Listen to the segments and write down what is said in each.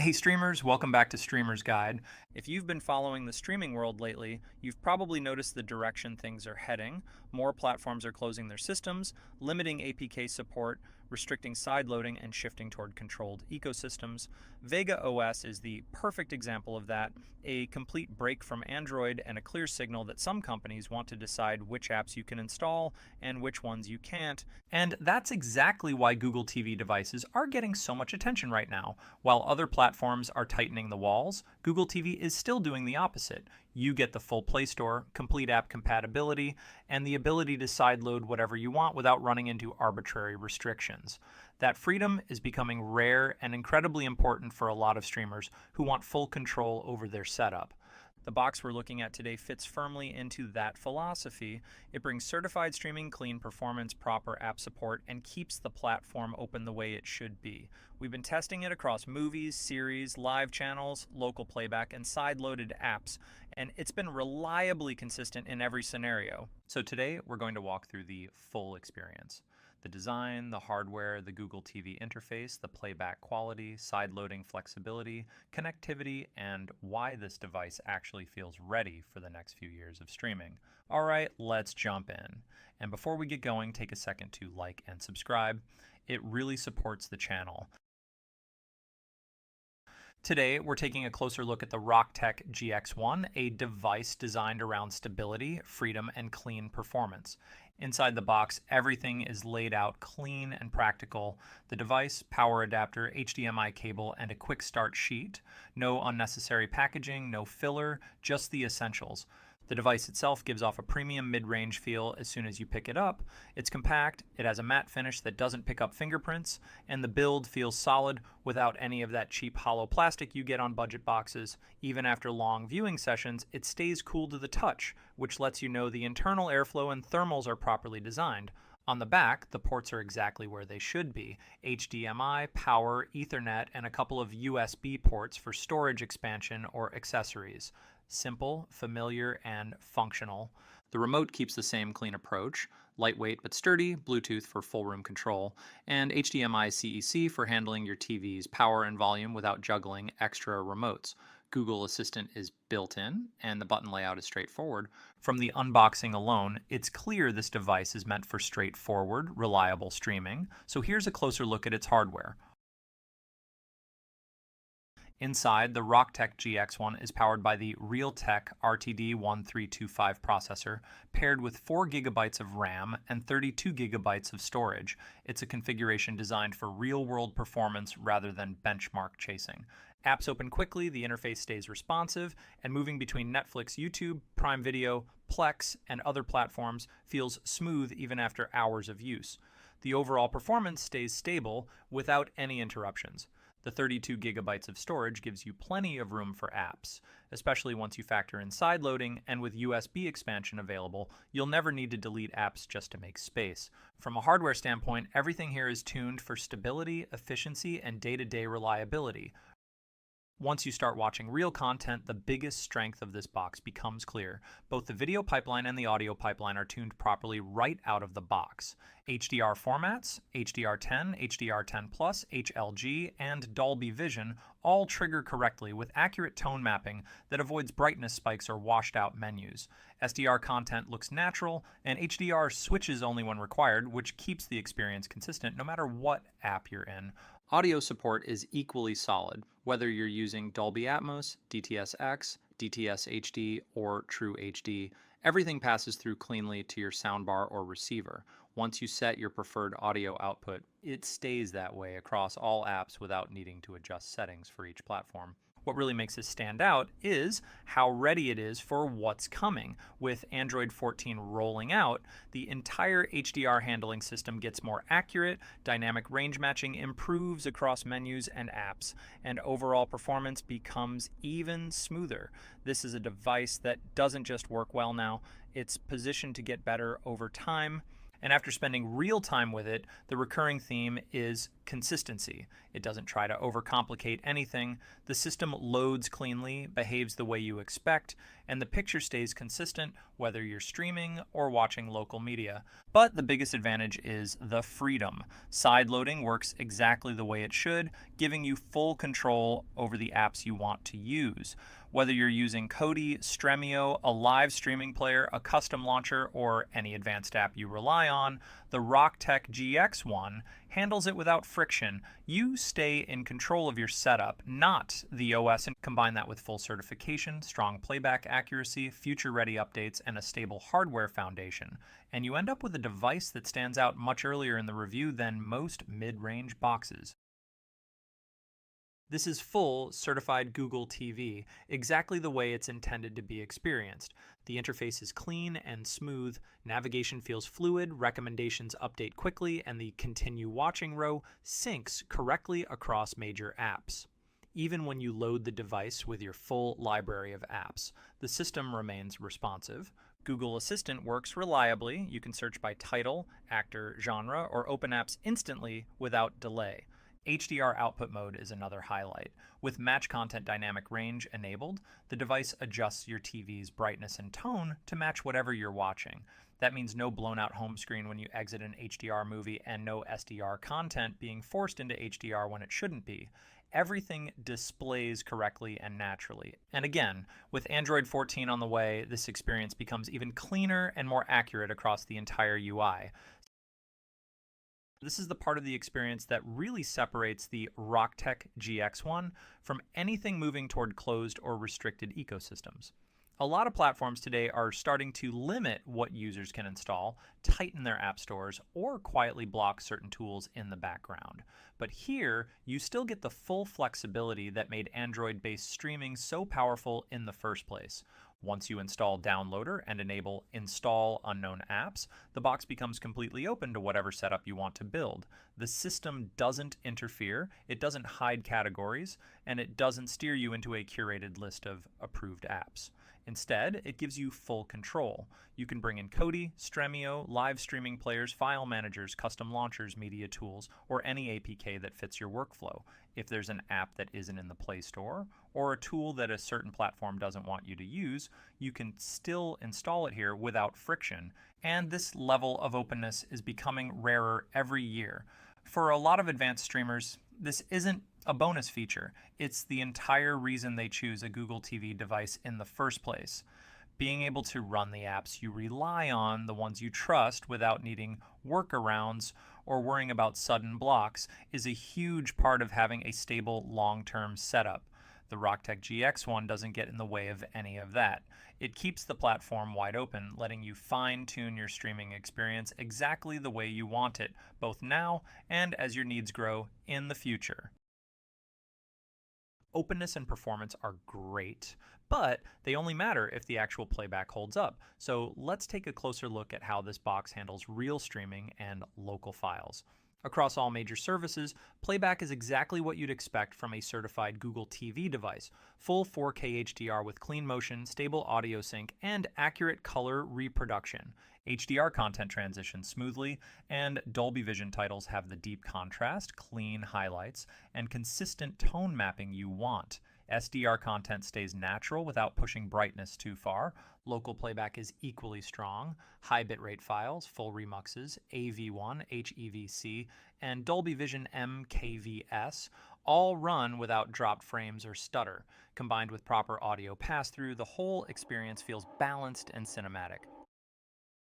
Hey streamers, welcome back to Streamer's Guide. If you've been following the streaming world lately, you've probably noticed the direction things are heading. More platforms are closing their systems, limiting APK support, restricting sideloading, and shifting toward controlled ecosystems. Vega OS is the perfect example of that, a complete break from Android and a clear signal that some companies want to decide which apps you can install and which ones you can't. And that's exactly why Google TV devices are getting so much attention right now. While other platforms are tightening the walls, Google TV is still doing the opposite. You get the full Play Store, complete app compatibility, and the ability to sideload whatever you want without running into arbitrary restrictions. That freedom is becoming rare and incredibly important for a lot of streamers who want full control over their setup. The box we're looking at today fits firmly into that philosophy. It brings certified streaming, clean performance, proper app support, and keeps the platform open the way it should be. We've been testing it across movies, series, live channels, local playback, and side-loaded apps, and it's been reliably consistent in every scenario. So today, we're going to walk through the full experience. The design, the hardware, the Google TV interface, the playback quality, side-loading flexibility, connectivity, and why this device actually feels ready for the next few years of streaming. Alright, let's jump in. And before we get going, take a second to like and subscribe. It really supports the channel. Today, we're taking a closer look at the Rocktek GX1, a device designed around stability, freedom, and clean performance. Inside the box, everything is laid out clean and practical. The device, power adapter, HDMI cable, and a quick start sheet. No unnecessary packaging, no filler, just the essentials. The device itself gives off a premium mid-range feel as soon as you pick it up. It's compact, it has a matte finish that doesn't pick up fingerprints, and the build feels solid without any of that cheap hollow plastic you get on budget boxes. Even after long viewing sessions, it stays cool to the touch, which lets you know the internal airflow and thermals are properly designed. On the back, the ports are exactly where they should be. HDMI, power, Ethernet, and a couple of USB ports for storage expansion or accessories. Simple, familiar, and functional. The remote keeps the same clean approach, lightweight but sturdy, Bluetooth for full room control, and HDMI CEC for handling your TV's power and volume without juggling extra remotes. Google Assistant is built in, and the button layout is straightforward. From the unboxing alone, it's clear this device is meant for straightforward, reliable streaming. So here's a closer look at its hardware. Inside, the Rocktek GX1 is powered by the Realtek RTD1325 processor, paired with 4 GB of RAM and 32 GB of storage. It's a configuration designed for real-world performance rather than benchmark chasing. Apps open quickly, the interface stays responsive, and moving between Netflix, YouTube, Prime Video, Plex, and other platforms feels smooth even after hours of use. The overall performance stays stable without any interruptions. The 32 gigabytes of storage gives you plenty of room for apps, especially once you factor in sideloading, and with USB expansion available, you'll never need to delete apps just to make space. From a hardware standpoint, everything here is tuned for stability, efficiency, and day-to-day reliability. Once you start watching real content, the biggest strength of this box becomes clear. Both the video pipeline and the audio pipeline are tuned properly right out of the box. HDR formats, HDR10, HDR10+, HLG, and Dolby Vision all trigger correctly with accurate tone mapping that avoids brightness spikes or washed out menus. SDR content looks natural, and HDR switches only when required, which keeps the experience consistent no matter what app you're in. Audio support is equally solid, whether you're using Dolby Atmos, DTS-X, DTS-HD, or True HD. Everything passes through cleanly to your soundbar or receiver. Once you set your preferred audio output, it stays that way across all apps without needing to adjust settings for each platform. What really makes this stand out is how ready it is for what's coming. With Android 14 rolling out, the entire HDR handling system gets more accurate, dynamic range matching improves across menus and apps, and overall performance becomes even smoother. This is a device that doesn't just work well now, it's positioned to get better over time. And after spending real time with it, the recurring theme is consistency. It doesn't try to overcomplicate anything. The system loads cleanly, behaves the way you expect, and the picture stays consistent whether you're streaming or watching local media. But the biggest advantage is the freedom. Sideloading works exactly the way it should, giving you full control over the apps you want to use. Whether you're using Kodi, Stremio, a live streaming player, a custom launcher, or any advanced app you rely on, the Rocktek GX1 handles it without friction. You stay in control of your setup, not the OS, and combine that with full certification, strong playback accuracy, future-ready updates, and a stable hardware foundation. And you end up with a device that stands out much earlier in the review than most mid-range boxes. This is full certified Google TV, exactly the way it's intended to be experienced. The interface is clean and smooth, navigation feels fluid, recommendations update quickly, and the continue watching row syncs correctly across major apps. Even when you load the device with your full library of apps, the system remains responsive. Google Assistant works reliably. You can search by title, actor, genre, or open apps instantly without delay. HDR output mode is another highlight. With match content dynamic range enabled, the device adjusts your TV's brightness and tone to match whatever you're watching. That means no blown out home screen when you exit an HDR movie and no SDR content being forced into HDR when it shouldn't be. Everything displays correctly and naturally. And again, with Android 14 on the way, this experience becomes even cleaner and more accurate across the entire UI. This is the part of the experience that really separates the Rocktek GX1 from anything moving toward closed or restricted ecosystems. A lot of platforms today are starting to limit what users can install, tighten their app stores, or quietly block certain tools in the background. But here, you still get the full flexibility that made Android-based streaming so powerful in the first place. Once you install Downloader and enable Install Unknown Apps, the box becomes completely open to whatever setup you want to build. The system doesn't interfere, it doesn't hide categories, and it doesn't steer you into a curated list of approved apps. Instead, it gives you full control. You can bring in Kodi, Stremio, live streaming players, file managers, custom launchers, media tools, or any APK that fits your workflow. If there's an app that isn't in the Play Store, or a tool that a certain platform doesn't want you to use, you can still install it here without friction. And this level of openness is becoming rarer every year. For a lot of advanced streamers, this isn't a bonus feature. It's the entire reason they choose a Google TV device in the first place. Being able to run the apps you rely on, the ones you trust, without needing workarounds or worrying about sudden blocks, is a huge part of having a stable long-term setup. The Rocktek GX1 doesn't get in the way of any of that. It keeps the platform wide open, letting you fine-tune your streaming experience exactly the way you want it, both now and as your needs grow in the future. Openness and performance are great, but they only matter if the actual playback holds up. So let's take a closer look at how this box handles real streaming and local files. Across all major services, playback is exactly what you'd expect from a certified Google TV device. Full 4K HDR with clean motion, stable audio sync, and accurate color reproduction. HDR content transitions smoothly, and Dolby Vision titles have the deep contrast, clean highlights, and consistent tone mapping you want. SDR content stays natural without pushing brightness too far. Local playback is equally strong. High bitrate files, full remuxes, AV1, HEVC, and Dolby Vision MKVS all run without dropped frames or stutter. Combined with proper audio pass-through, the whole experience feels balanced and cinematic.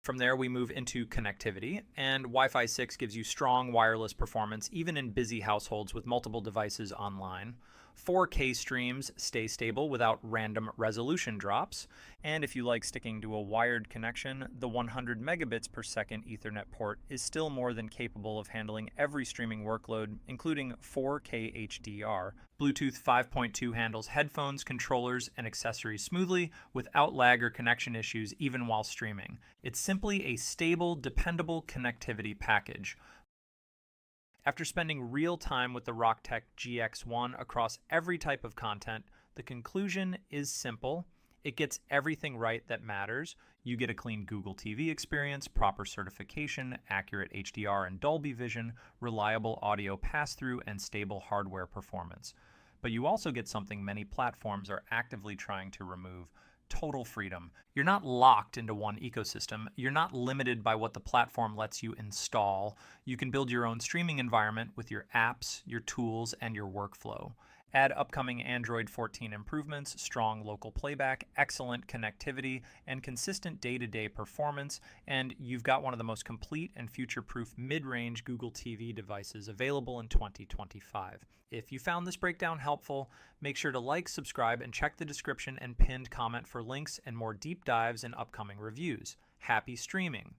From there, we move into connectivity, and Wi-Fi 6 gives you strong wireless performance even in busy households with multiple devices online. 4K streams stay stable without random resolution drops, and if you like sticking to a wired connection, the 100 megabits per second Ethernet port is still more than capable of handling every streaming workload, including 4K HDR. Bluetooth 5.2 handles headphones, controllers, and accessories smoothly without lag or connection issues even while streaming. It's simply a stable, dependable connectivity package. After spending real time with the Rocktek GX1 across every type of content, the conclusion is simple. It gets everything right that matters. You get a clean Google TV experience, proper certification, accurate HDR and Dolby Vision, reliable audio pass-through, and stable hardware performance. But you also get something many platforms are actively trying to remove: total freedom. You're not locked into one ecosystem. You're not limited by what the platform lets you install. You can build your own streaming environment with your apps, your tools, and your workflow. Add upcoming Android 14 improvements, strong local playback, excellent connectivity, and consistent day-to-day performance, and you've got one of the most complete and future-proof mid-range Google TV devices available in 2025. If you found this breakdown helpful, make sure to like, subscribe, and check the description and pinned comment for links and more deep dives and upcoming reviews. Happy streaming!